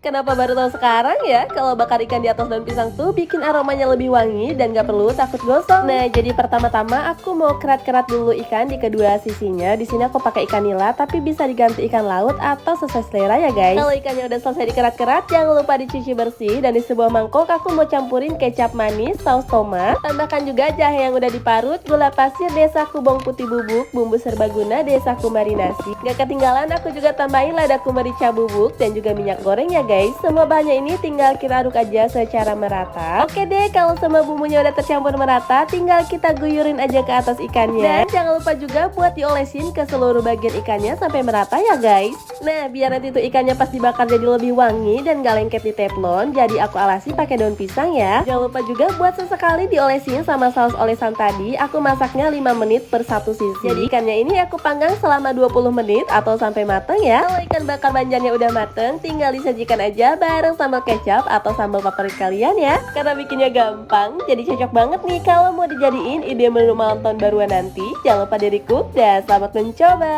Kenapa baru tahu sekarang ya kalau bakar ikan di atas daun pisang tuh bikin aromanya lebih wangi dan gak perlu takut gosong. Nah, jadi pertama-tama aku mau kerat-kerat dulu ikan di kedua sisinya. Di sini aku pakai ikan nila, tapi bisa diganti ikan laut atau sesuai selera ya guys. Kalau ikannya udah selesai dikerat-kerat, jangan lupa dicuci bersih. Dan di sebuah mangkok aku mau campurin kecap manis, saus tomat, tambahkan juga jahe yang udah diparut, gula pasir, desaku bawang putih bubuk, bumbu serbaguna, desaku marinasi. Gak ketinggalan aku juga tambahin ladaku merica bubuk dan juga minyak goreng ya guys. Semua bahannya ini tinggal kita aduk aja secara merata. Oke deh, kalau semua bumbunya udah tercampur merata, tinggal kita guyurin aja ke atas ikannya. Dan jangan lupa juga buat diolesin ke seluruh bagian ikannya sampai merata ya guys. Nah, biar nanti tuh ikannya pas dibakar jadi lebih wangi dan gak lengket di teflon, jadi aku alasi pakai daun pisang ya. Jangan lupa juga buat sesekali diolesin sama saus olesan tadi. Aku masaknya 5 menit per satu sisi. Jadi ikannya ini aku panggang selama 20 menit atau sampai mateng ya. Kalau ikan bakar banjarnya udah mateng, tinggal disajikan aja bareng sambal kecap atau sambal favorit kalian ya. Karena bikinnya gampang, jadi cocok banget nih kalau mau dijadiin ide menu malam tahun baruan nanti. Jangan lupa di-recook dan selamat mencoba.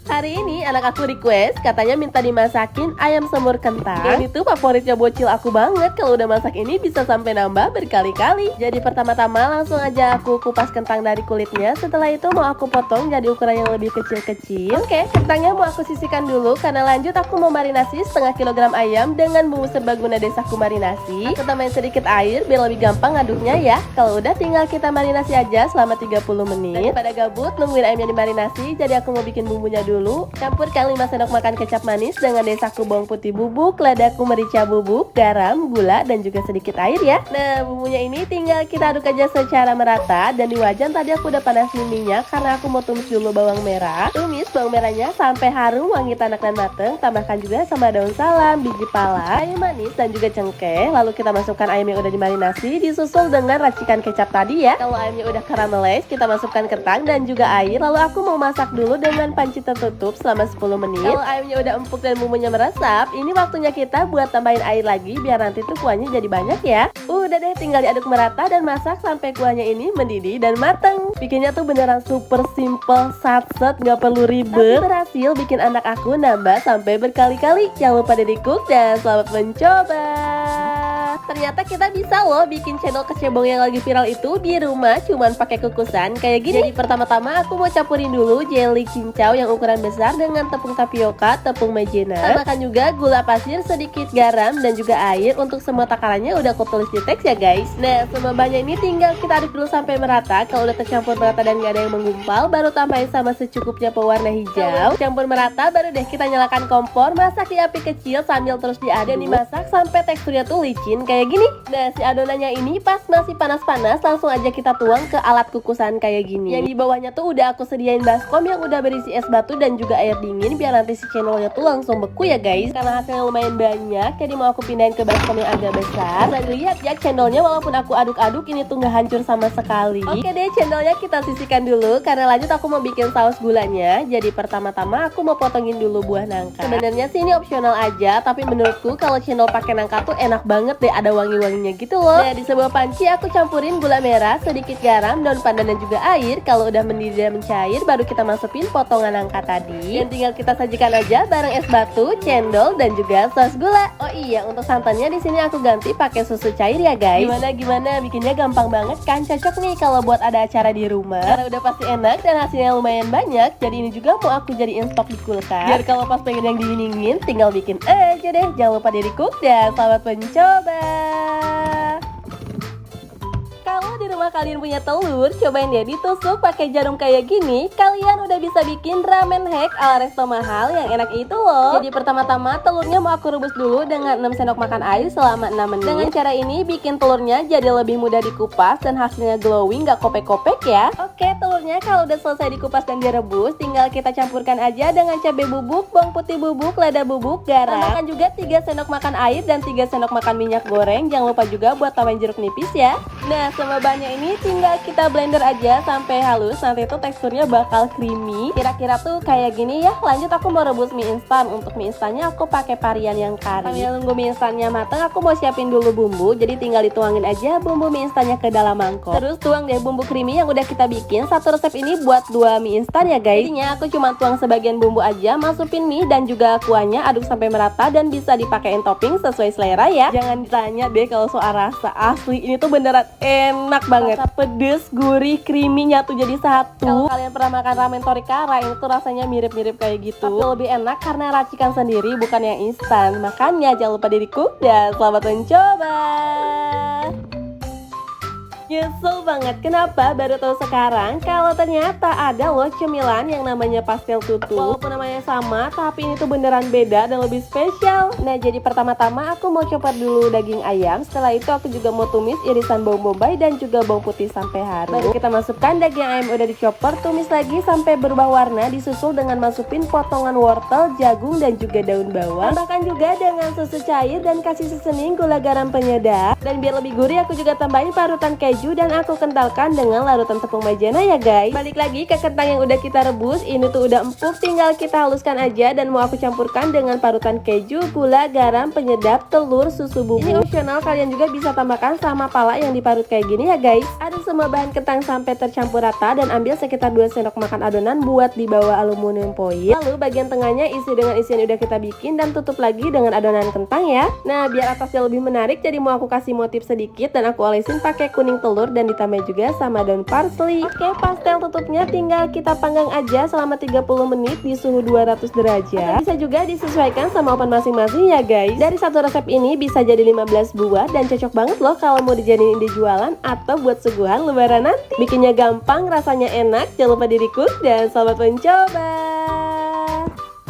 Hari ini anak aku request, katanya minta dimasakin ayam semur kentang. Ini tuh favoritnya bocil aku banget. Kalau udah masak ini bisa sampai nambah berkali-kali. Jadi pertama-tama langsung aja aku kupas kentang dari kulitnya. Setelah itu mau aku potong jadi ukuran yang lebih kecil-kecil. Oke, kentangnya mau aku sisihkan dulu. Karena lanjut aku mau marinasi setengah kilogram ayam dengan bumbu serbaguna desaku marinasi. Aku tambahin sedikit air biar lebih gampang ngaduknya ya. Kalau udah tinggal kita marinasi aja selama 30 menit. Daripada gabut nungguin ayamnya dimarinasi, jadi aku mau bikin bumbunya dulu. Campurkan 5 sendok makan kecap manis dengan desaku bawang putih bubuk, ladaku merica bubuk, garam, gula, dan juga sedikit air ya. Nah, bumbunya ini tinggal kita aduk aja secara merata. Dan di wajan tadi aku udah panasin minyak karena aku mau tumis dulu bawang merah. Tumis bawang merahnya sampai harum, wangi, tanak, dan mateng. Tambahkan juga sama daun salam, biji pala, kayu manis, dan juga cengkeh. Lalu kita masukkan ayam yang udah dimarinasi, disusul dengan racikan kecap tadi ya. Kalau ayamnya udah karamelis, kita masukkan kentang dan juga air. Lalu aku mau masak dulu dengan panci tertutup selama 10 menit. Kalau ayamnya udah empuk dan bumbunya meresap, ini waktunya kita buat tambahin air lagi biar nanti tuh kuahnya jadi banyak ya. Udah deh, tinggal diaduk merata dan masak sampai kuahnya ini mendidih dan mateng. Bikinnya tuh beneran super simple, satset, gak perlu ribet. Tapi berhasil bikin anak aku nambah sampai berkali-kali. Jangan lupa di-recook dan selamat mencoba. Ternyata kita bisa loh bikin channel kecebong yang lagi viral itu di rumah cuman pakai kukusan kayak gini. Jadi pertama-tama aku mau campurin dulu jelly cincau yang ukuran besar dengan tepung tapioka, tepung maizena. Tambahkan juga gula pasir, sedikit garam, dan juga air. Untuk semua takarannya udah aku tulis di teks ya guys. Nah, semua bahannya ini tinggal kita aduk dulu sampai merata. Kalau udah tercampur merata dan gak ada yang menggumpal, baru tambahin sama secukupnya pewarna hijau. Campur merata, baru deh kita nyalakan kompor. Masak di api kecil sambil terus diaduk dan dimasak sampai teksturnya tuh licin kayak gini. Nah, si adonannya ini pas masih panas-panas langsung aja kita tuang ke alat kukusan kayak gini. Yang di bawahnya tuh udah aku sediain baskom yang udah berisi es batu dan juga air dingin biar nanti si channelnya tuh langsung beku ya guys. Karena hasilnya lumayan banyak, jadi mau aku pindahin ke baskom yang agak besar. Dan lihat ya channelnya, walaupun aku aduk-aduk ini tuh nggak hancur sama sekali. Oke deh, channelnya kita sisihkan dulu karena lanjut aku mau bikin saus gulanya. Jadi pertama-tama aku mau potongin dulu buah nangka. Sebenarnya sih ini opsional aja, tapi menurutku kalau channel pakai nangka tuh enak banget deh, ada wangi-wanginya gitu loh. Nah, di sebuah panci aku campurin gula merah, sedikit garam, daun pandan, dan juga air. Kalau udah mendidih dan mencair, baru kita masukin potongan nangka tadi. Dan tinggal kita sajikan aja bareng es batu, cendol, dan juga saus gula. Oh iya, untuk santannya di sini aku ganti pakai susu cair ya guys. Gimana bikinnya gampang banget kan? Cocok nih kalau buat ada acara di rumah. Karena udah pasti enak dan hasilnya lumayan banyak. Jadi ini juga mau aku jadiin stok di kulkas. Biar kalau pas pengen yang dingin-dingin, tinggal bikin aja deh. Jangan lupa di-recook dan selamat mencoba. Kalau di rumah kalian punya telur, cobain deh ditusuk pakai jarum kayak gini. Kalian udah bisa bikin ramen hack ala resto mahal yang enak itu loh. Jadi pertama-tama telurnya mau aku rebus dulu dengan 6 sendok makan air selama 6 menit. Dengan cara ini bikin telurnya jadi lebih mudah dikupas dan hasilnya glowing, gak kopek-kopek ya. Oke, telurnya kalau udah selesai dikupas dan direbus, tinggal kita campurkan aja dengan cabai bubuk, bawang putih bubuk, lada bubuk, garam. Tambahkan juga 3 sendok makan air dan 3 sendok makan minyak goreng. Jangan lupa juga buat tambahin jeruk nipis ya. Nah, semua bahan Bumbunya ini tinggal kita blender aja sampai halus, nanti itu teksturnya bakal creamy. Kira-kira tuh kayak gini ya. Lanjut aku mau rebus mie instan. Untuk mie instannya aku pakai varian yang kari. Sambil nunggu mie instannya matang, aku mau siapin dulu bumbu. Jadi tinggal dituangin aja bumbu mie instannya ke dalam mangkok. Terus tuang deh bumbu creamy yang udah kita bikin. Satu resep ini buat 2 mie instan ya guys. Jadinya aku cuma tuang sebagian bumbu aja, masukin mie dan juga kuahnya, aduk sampai merata dan bisa dipakein topping sesuai selera ya. Jangan ditanya deh kalau soal rasa, asli ini tuh beneran enak banget. Rasa pedes, gurih, creamy nyatu jadi satu. Kalau kalian pernah makan ramen Torikara, ini tuh rasanya mirip-mirip kayak gitu, tapi lebih enak karena racikan sendiri bukan yang instan. Makanya jangan lupa di cook dan selamat mencoba. Nyesel banget, kenapa baru tahu sekarang kalau ternyata ada loh cemilan yang namanya pastel tutu. Walaupun namanya sama, tapi ini tuh beneran beda dan lebih spesial. Nah, jadi pertama-tama aku mau chopper dulu daging ayam. Setelah itu aku juga mau tumis irisan bawang bombay dan juga bawang putih sampai harum. Baru kita masukkan daging ayam udah dichopper, tumis lagi sampai berubah warna, disusul dengan masukin potongan wortel, jagung dan juga daun bawang. Tambahkan juga dengan susu cair dan kasih seasoning gula garam penyedap. Dan biar lebih gurih aku juga tambahin parutan keju dan aku kentalkan dengan larutan tepung maizena ya guys. Balik lagi ke kentang yang udah kita rebus, ini tuh udah empuk, tinggal kita haluskan aja dan mau aku campurkan dengan parutan keju, gula, garam, penyedap, telur, susu bubuk. Ini opsional, kalian juga bisa tambahkan sama pala yang diparut kayak gini ya guys. Aduk semua bahan kentang sampai tercampur rata dan ambil sekitar 2 sendok makan adonan buat di bawah aluminium foil. Lalu bagian tengahnya isi dengan isian udah kita bikin dan tutup lagi dengan adonan kentang ya. Nah, biar atasnya lebih menarik, jadi mau aku kasih motif sedikit dan aku olesin pakai kuning telur dan ditambah juga sama daun parsley. Oke, pastel tutupnya tinggal kita panggang aja selama 30 menit di suhu 200 derajat. Atau bisa juga disesuaikan sama oven masing-masing ya guys. Dari satu resep ini bisa jadi 15 buah dan cocok banget loh kalau mau dijadiin ide jualan atau buat suguhan lebaran nanti. Bikinnya gampang, rasanya enak, jangan lupa di cook dan selamat mencoba.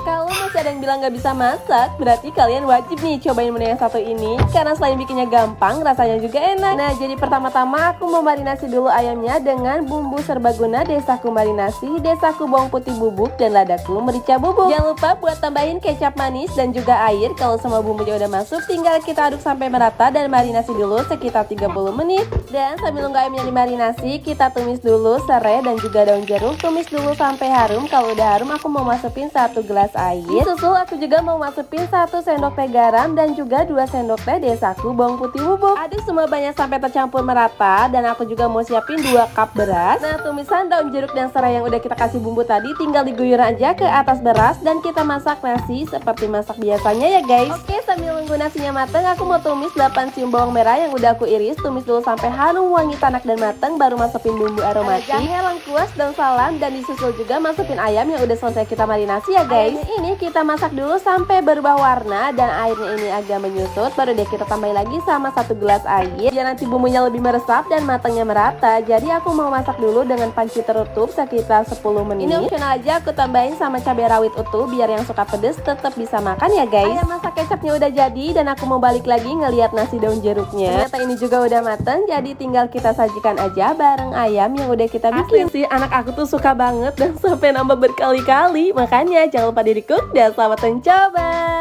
Kalau masih ada yang bilang gak bisa masak, berarti kalian wajib nih cobain menu yang satu ini. Karena selain bikinnya gampang, rasanya juga enak. Nah, jadi pertama-tama aku memarinasi dulu ayamnya dengan bumbu serbaguna desaku marinasi, desaku bawang putih bubuk, dan ladaku merica bubuk. Jangan lupa buat tambahin kecap manis dan juga air. Kalau semua bumbunya udah masuk, tinggal kita aduk sampai merata dan marinasi dulu sekitar 30 menit. Dan sambil nunggu ayamnya dimarinasi, kita tumis dulu serai dan juga daun jeruk. Tumis dulu sampai harum. Kalau udah harum, aku mau masukin 1 gelas air. Disusul aku juga mau masukin 1 sendok teh garam dan juga 2 sendok teh desaku bawang putih bubuk. Aduk semua banyak sampai tercampur merata dan aku juga mau siapin 2 cup beras. Nah, tumisan daun jeruk dan serai yang udah kita kasih bumbu tadi tinggal diguyur aja ke atas beras dan kita masak nasi seperti masak biasanya ya guys. Oke, sambil nunggu nasinya mateng, aku mau tumis 8 siung bawang merah yang udah aku iris. Tumis dulu sampai harum, wangi, tanak dan mateng, baru masukin bumbu aromatik, jahe, lengkuas, daun salam, dan disusul juga masukin ayam yang udah selesai kita marinasi ya guys. Ini kita masak dulu sampai berubah warna dan airnya ini agak menyusut, baru deh kita tambahin lagi sama 1 gelas air biar nanti bumbunya lebih meresap dan matangnya merata. Jadi aku mau masak dulu dengan panci tertutup sekitar 10 menit. Ini opsional aja, aku tambahin sama cabai rawit utuh biar yang suka pedes tetap bisa makan ya guys. Ayam masak kecapnya udah jadi dan aku mau balik lagi ngeliat nasi daun jeruknya. Ternyata ini juga udah mateng, jadi tinggal kita sajikan aja bareng ayam yang udah kita bikin. Asli sih, anak aku tuh suka banget dan sampai nambah berkali-kali. Makanya jangan lupa di cook dan selamat mencoba.